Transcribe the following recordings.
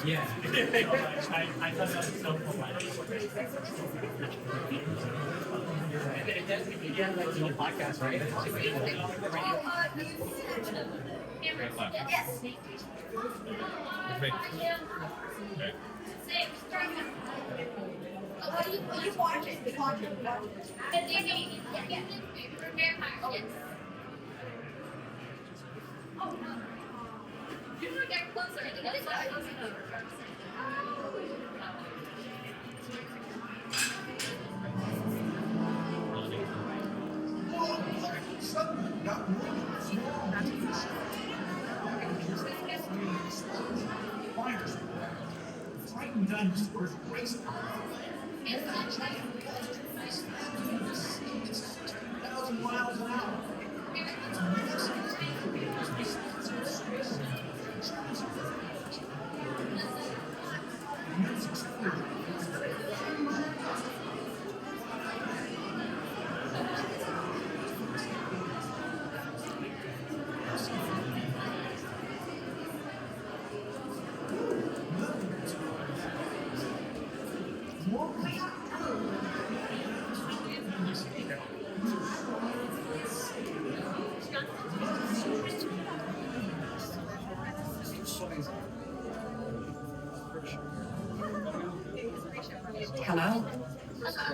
Yeah. I thought that was so cool. Yeah, like the podcast, right? Yes. You watch it. Watch it. Oh, no. You want to get closer. Frightened dinosaurs racing. 1,000 miles an hour. Hello.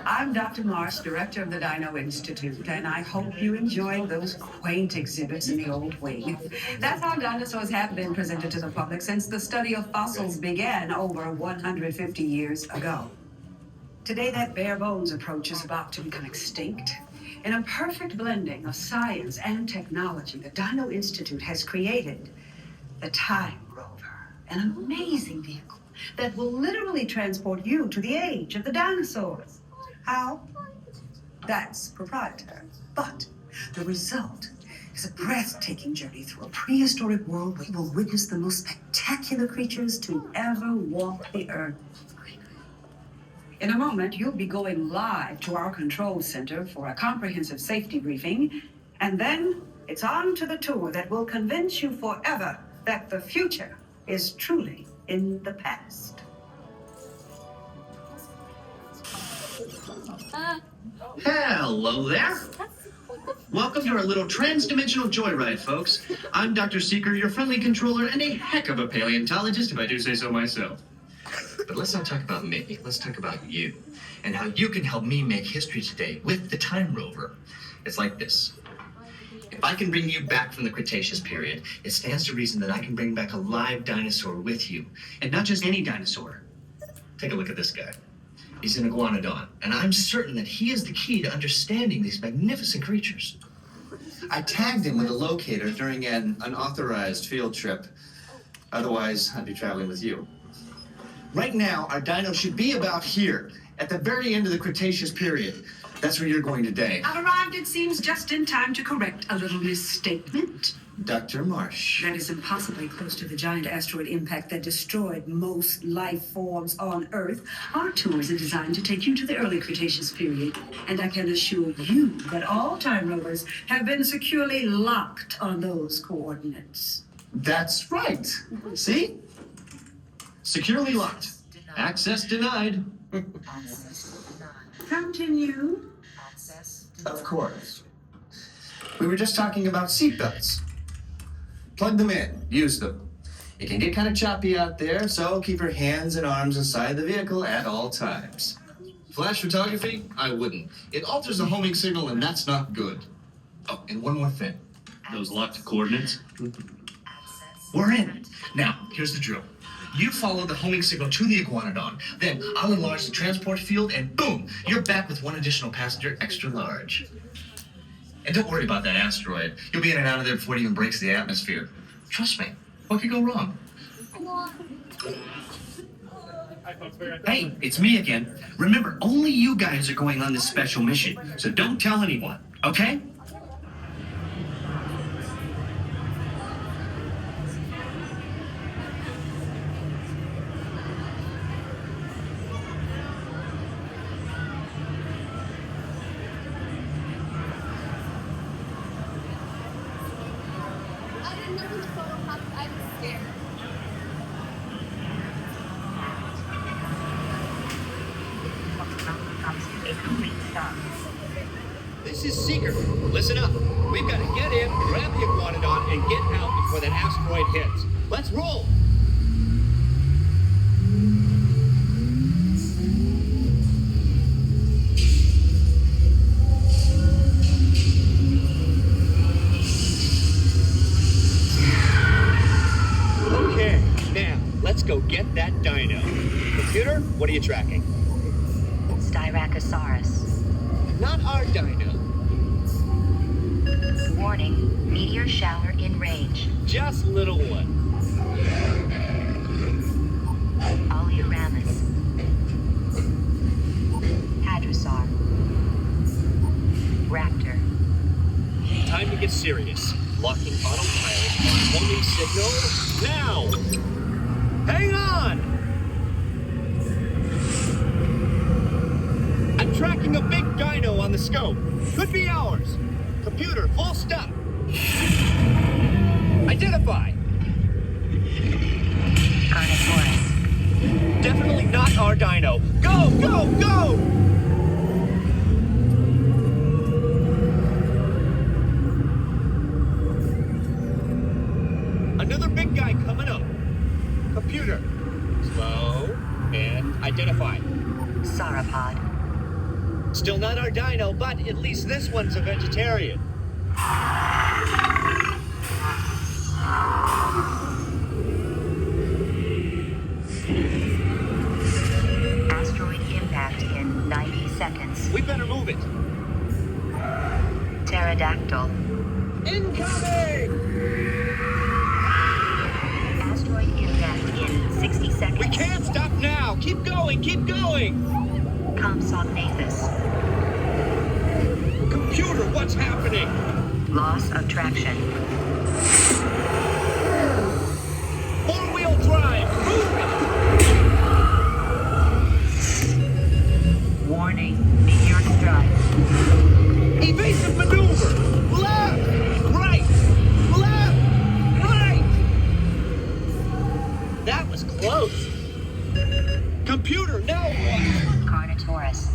I'm Dr. Marsh, director of the Dino Institute, and I hope you enjoyed those quaint exhibits in the old wing. That's how dinosaurs have been presented to the public since the study of fossils began over 150 years ago. Today, that bare bones approach is about to become extinct. In a perfect blending of science and technology, the Dino Institute has created the Time Rover, an amazing vehicle that will literally transport you to the age of the dinosaurs. How? That's proprietary. But the result is a breathtaking journey through a prehistoric world where you will witness the most spectacular creatures to ever walk the earth. In a moment, you'll be going live to our control center for a comprehensive safety briefing, and then it's on to the tour that will convince you forever that the future is truly in the past. Hello there. Welcome to our little trans-dimensional joyride, folks. I'm Dr. Seeker, your friendly controller, and a heck of a paleontologist, if I do say so myself. But let's not talk about me. Let's talk about you and how you can help me make history today with the Time Rover. It's like this. If I can bring you back from the Cretaceous period, it stands to reason that I can bring back a live dinosaur with you. And not just any dinosaur. Take a look at this guy. He's an iguanodon, and I'm certain that he is the key to understanding these magnificent creatures. I tagged him with a locator during an unauthorized field trip. Otherwise, I'd be traveling with you. Right now, our dino should be about here, at the very end of the Cretaceous period. That's where you're going today. I've arrived, it seems, just in time to correct a little misstatement. Dr. Marsh. That is impossibly close to the giant asteroid impact that destroyed most life forms on Earth. Our tours are designed to take you to the early Cretaceous period, and I can assure you that all time rovers have been securely locked on those coordinates. That's right. See? Securely locked. Access denied. Continue. Of course. We were just talking about seatbelts. Plug them in. Use them. It can get kind of choppy out there, so keep your hands and arms inside the vehicle at all times. Flash photography? I wouldn't. It alters the homing signal, and that's not good. Oh, and one more thing. Those locked coordinates? We're in. Now, here's the drill. You follow the homing signal to the iguanodon. Then I'll enlarge the transport field, and boom, you're back with one additional passenger extra large. And don't worry about that asteroid. You'll be in and out of there before it even breaks the atmosphere. Trust me. What could go wrong? Hey, it's me again. Remember, only you guys are going on this special mission, so don't tell anyone, okay? I didn't know this photo happened. I was scared. This is Seeker. Listen up. We've got to get in, grab the iguanodon, and get out before that asteroid hits. Let's roll! Okay, now, let's go get that dino. Computer, what are you tracking? Styracosaurus. Not our dino. Warning, meteor shower in range. Just little one. Oleoramus. Hadrosaur. Raptor. Time to get serious. Locking autopilot on homing signal now. Hang on! I'm tracking a big dino on the scope. Could be ours. Computer, full stop. Identify. Carnotaurus. Definitely not our dino. Go, go, go! Another big guy coming up. Computer. Slow and identify. Sauropod. Still not our dino, but at least this one's a vegetarian. Asteroid impact in 90 seconds. We better move it. Pterodactyl. Incoming! Asteroid impact in 60 seconds. We can't stop now. Keep going, keep going. Compsognathus. Computer, what's happening? Loss of traction. Four-wheel drive, move it! Warning, meteor strike. Evasive maneuver! Left! Right! Left! Right! That was close. Computer, now what? Carnotaurus.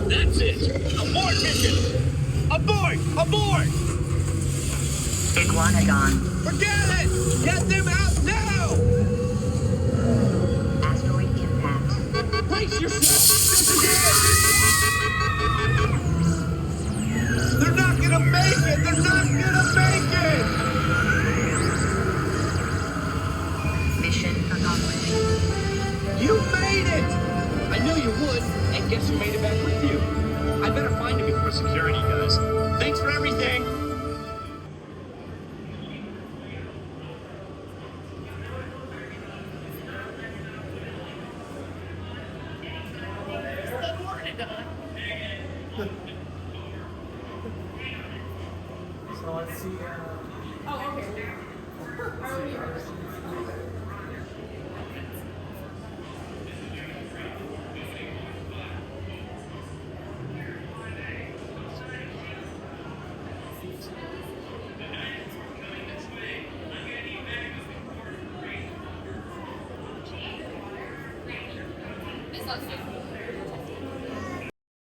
That's it! Abort mission! Abort! Abort! Iguanodon. Forget it! Get them out now! Asteroid impact. Brace yourself! This is it! They're not gonna make it! They're not gonna make it! Mission accomplished. You made it! I knew you would, and guess who made it back with you? I better find him before security does. Thanks for everything! So let's see. Oh, okay. This looks good.